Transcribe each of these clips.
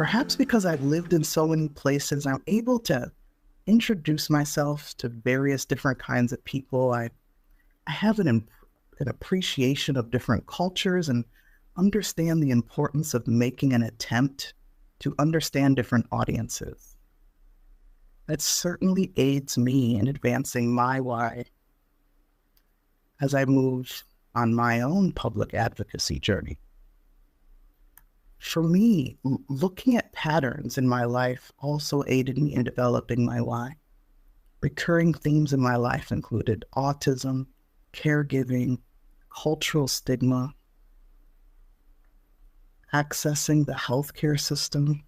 Perhaps because I've lived in so many places, I'm able to introduce myself to various different kinds of people. I have an appreciation of different cultures and understand the importance of making an attempt to understand different audiences. That certainly aids me in advancing my why as I move on my own public advocacy journey. For me, looking at patterns in my life also aided me in developing my why. Recurring themes in my life included autism, caregiving, cultural stigma, accessing the healthcare system,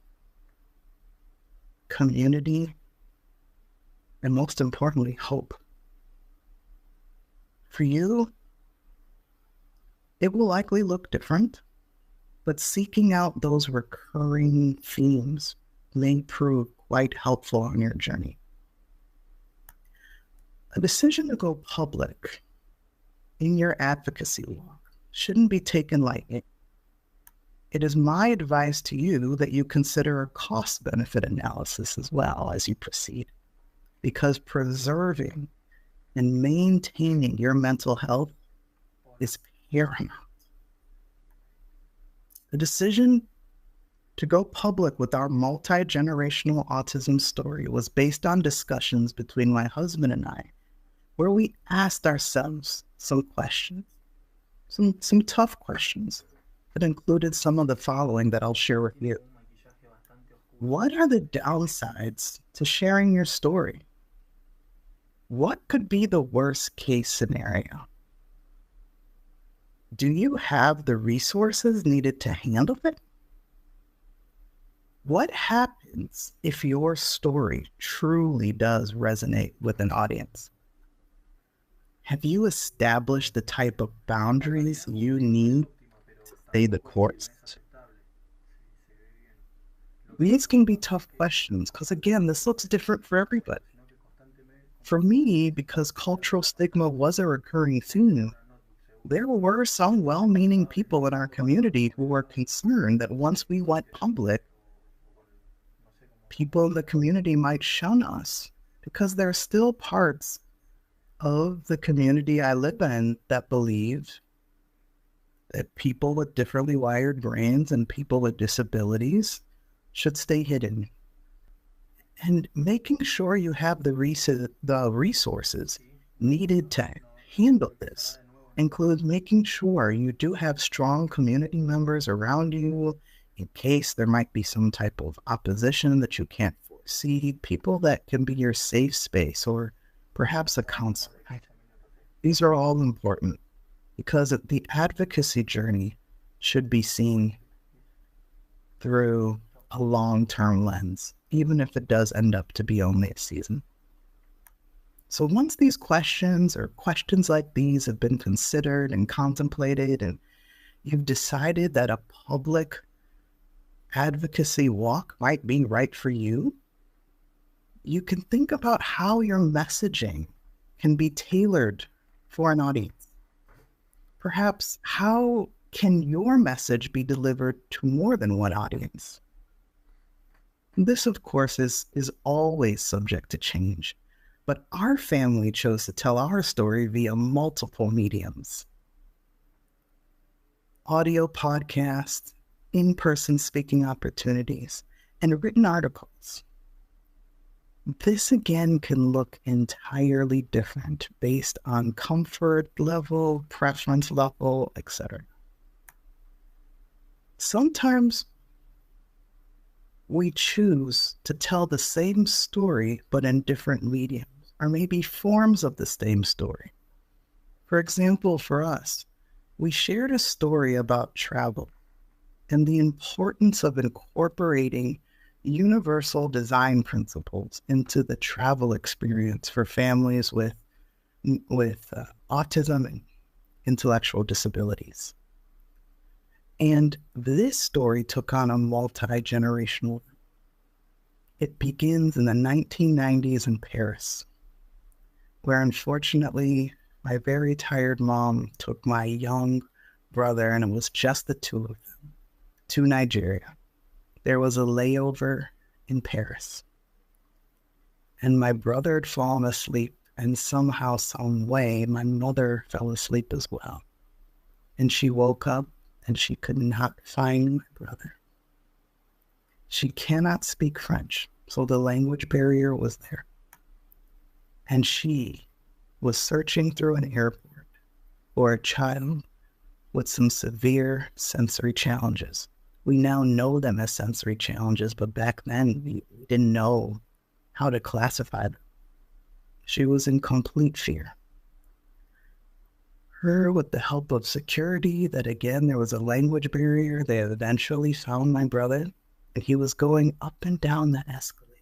community, and most importantly, hope. For you, it will likely look different, but seeking out those recurring themes may prove quite helpful on your journey. A decision to go public in your advocacy work shouldn't be taken lightly. It is my advice to you that you consider a cost-benefit analysis as well as you proceed, because preserving and maintaining your mental health is paramount. The decision to go public with our multi-generational autism story was based on discussions between my husband and I, where we asked ourselves some questions, some tough questions that included some of the following that I'll share with you. What are the downsides to sharing your story? What could be the worst case scenario? Do you have the resources needed to handle it? What happens if your story truly does resonate with an audience? Have you established the type of boundaries you need to stay the course? These can be tough questions because, again, this looks different for everybody. For me, because cultural stigma was a recurring theme, there were some well-meaning people in our community who were concerned that once we went public, people in the community might shun us because there are still parts of the community I live in that believe that people with differently wired brains and people with disabilities should stay hidden. And making sure you have the resources needed to handle this includes making sure you do have strong community members around you in case there might be some type of opposition that you can't foresee, people that can be your safe space, or perhaps a counselor. These are all important because the advocacy journey should be seen through a long-term lens, even if it does end up to be only a season. So once these questions or questions like these have been considered and contemplated, and you've decided that a public advocacy walk might be right for you, you can think about how your messaging can be tailored for an audience. Perhaps how can your message be delivered to more than one audience? This, of course, is always subject to change, but our family chose to tell our story via multiple mediums. Audio podcasts, in-person speaking opportunities, and written articles. This again can look entirely different based on comfort level, preference level, etc. Sometimes we choose to tell the same story but in different mediums, or maybe forms of the same story. For example, for us, we shared a story about travel and the importance of incorporating universal design principles into the travel experience for families with autism and intellectual disabilities. And this story took on a multi-generational. It begins in the 1990s in Paris, where unfortunately my very tired mom took my young brother, and it was just the two of them, to Nigeria. there was a layover in Paris, and my brother had fallen asleep, and somehow, some way, my mother fell asleep as well. And she woke up, and she could not find my brother. She cannot speak French, so the language barrier was there. And she was searching through an airport for a child with some severe sensory challenges. We now know them as sensory challenges, but back then we didn't know how to classify them. She was in complete fear. Her, with the help of security, that again, there was a language barrier, they eventually found my brother, and he was going up and down the escalator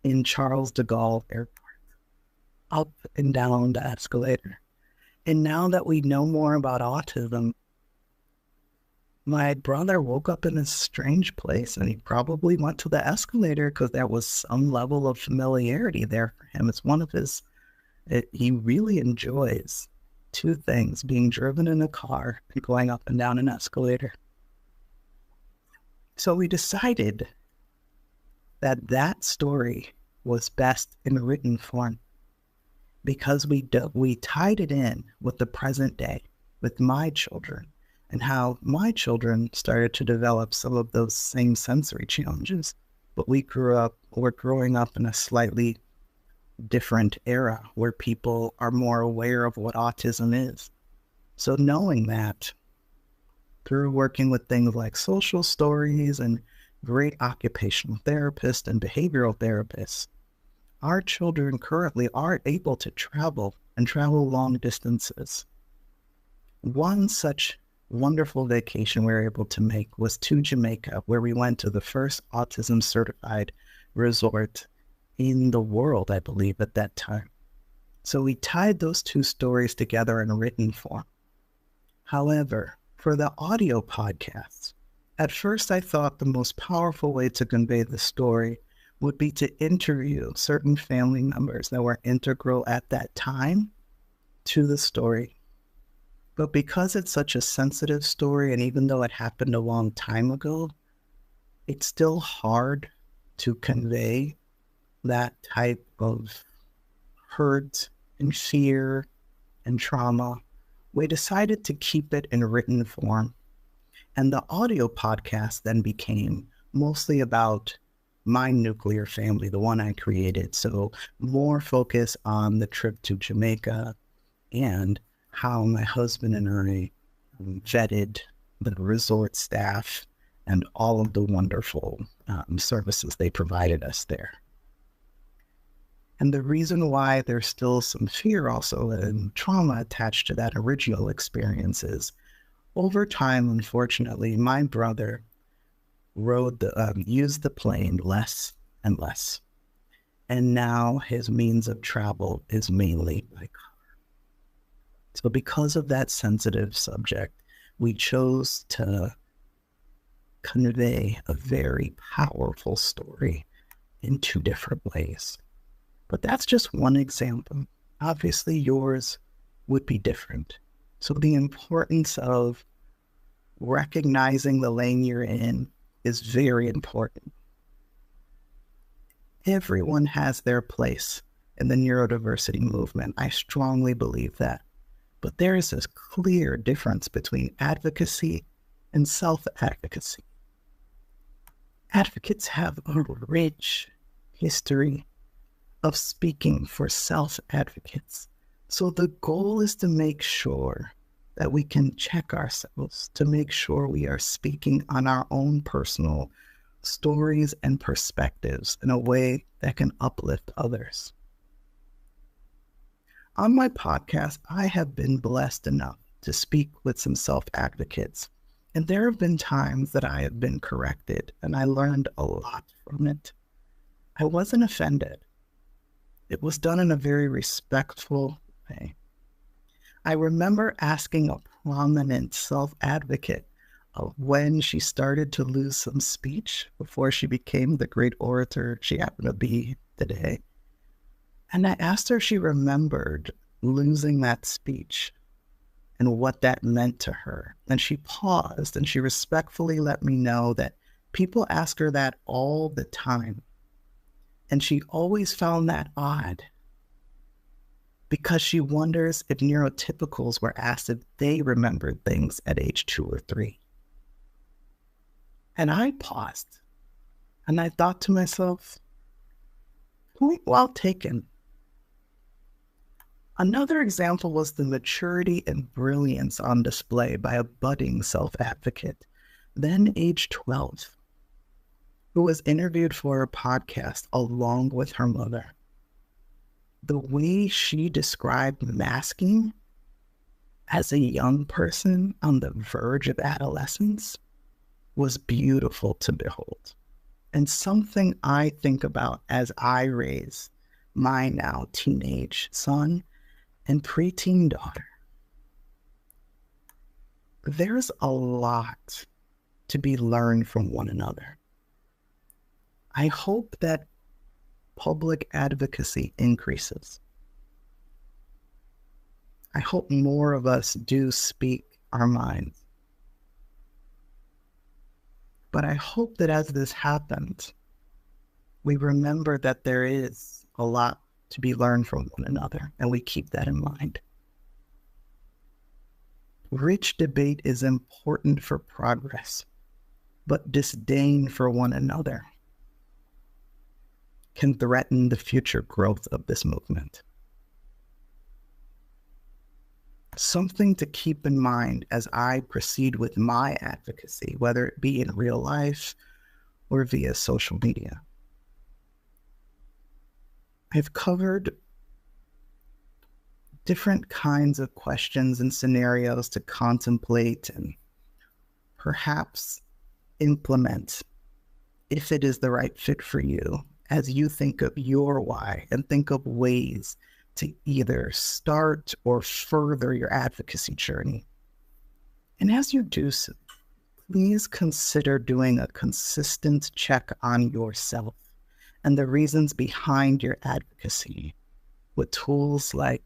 in Charles de Gaulle Airport, up and down the escalator. And now that we know more about autism, my brother woke up in a strange place, and he probably went to the escalator because there was some level of familiarity there for him. It's one of his, he really enjoys two things: being driven in a car and going up and down an escalator. So we decided that that story was best in written form, because we tied it in with the present day, with my children, and how my children started to develop some of those same sensory challenges. But we're growing up in a slightly different era where people are more aware of what autism is. So knowing that, through working with things like social stories and great occupational therapists and behavioral therapists, our children currently are able to travel long distances. One such wonderful vacation we were able to make was to Jamaica, where we went to the first autism certified resort in the world, I believe, at that time. So we tied those two stories together in written form. However, for the audio podcasts, at first I thought the most powerful way to convey the story would be to interview certain family members that were integral at that time to the story. But because it's such a sensitive story, and even though it happened a long time ago, it's still hard to convey that type of hurt and fear and trauma. We decided to keep it in written form. And the audio podcast then became mostly about my nuclear family, the one I created. So more focus on the trip to Jamaica and how my husband and I vetted the resort staff and all of the wonderful services they provided us there. And the reason why there's still some fear also and trauma attached to that original experience is, over time, unfortunately, my brother used the plane less and less. And now his means of travel is mainly by car. So because of that sensitive subject, we chose to convey a very powerful story in two different ways. But that's just one example. Obviously, yours would be different. So the importance of recognizing the lane you're in is very important. Everyone has their place in the neurodiversity movement. I strongly believe that. But there is this clear difference between advocacy and self-advocacy. Advocates have a rich history of speaking for self-advocates. So the goal is to make sure that we can check ourselves, to make sure we are speaking on our own personal stories and perspectives in a way that can uplift others. On my podcast, I have been blessed enough to speak with some self-advocates, and there have been times that I have been corrected, and I learned a lot from it. I wasn't offended. It was done in a very respectful way. I remember asking a prominent self-advocate when she started to lose some speech before she became the great orator she happened to be today. And I asked her if she remembered losing that speech and what that meant to her. And she paused and she respectfully let me know that People ask her that all the time. And she always found that odd because she wonders if neurotypicals were asked if they remembered things at age 2 or 3. And I paused and I thought to myself, point well taken. Another example was the maturity and brilliance on display by a budding self-advocate, then age 12, who was interviewed for a podcast along with her mother. The way she described masking as a young person on the verge of adolescence was beautiful to behold, and something I think about as I raise my now teenage son and preteen daughter. There's a lot to be learned from one another. I hope that public advocacy increases. I hope more of us do speak our minds. But I hope that as this happens, we remember that there is a lot to be learned from one another, and we keep that in mind. Rich debate is important for progress, but disdain for one another can threaten the future growth of this movement. Something to keep in mind as I proceed with my advocacy, whether it be in real life or via social media. I've covered different kinds of questions and scenarios to contemplate and perhaps implement if it is the right fit for you as you think of your why and think of ways to either start or further your advocacy journey. And as you do so, please consider doing a consistent check on yourself and the reasons behind your advocacy with tools like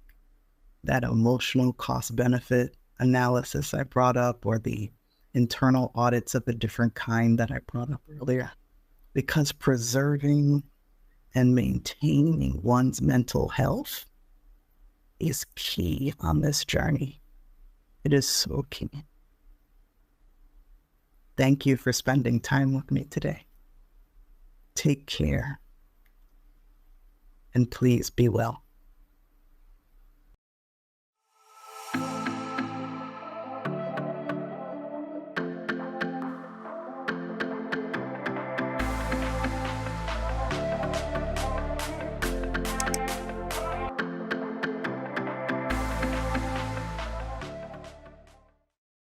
that emotional cost-benefit analysis I brought up, or the internal audits of a different kind that I brought up earlier. Because preserving and maintaining one's mental health is key on this journey. It is so key. Thank you for spending time with me today. Take care. And please be well.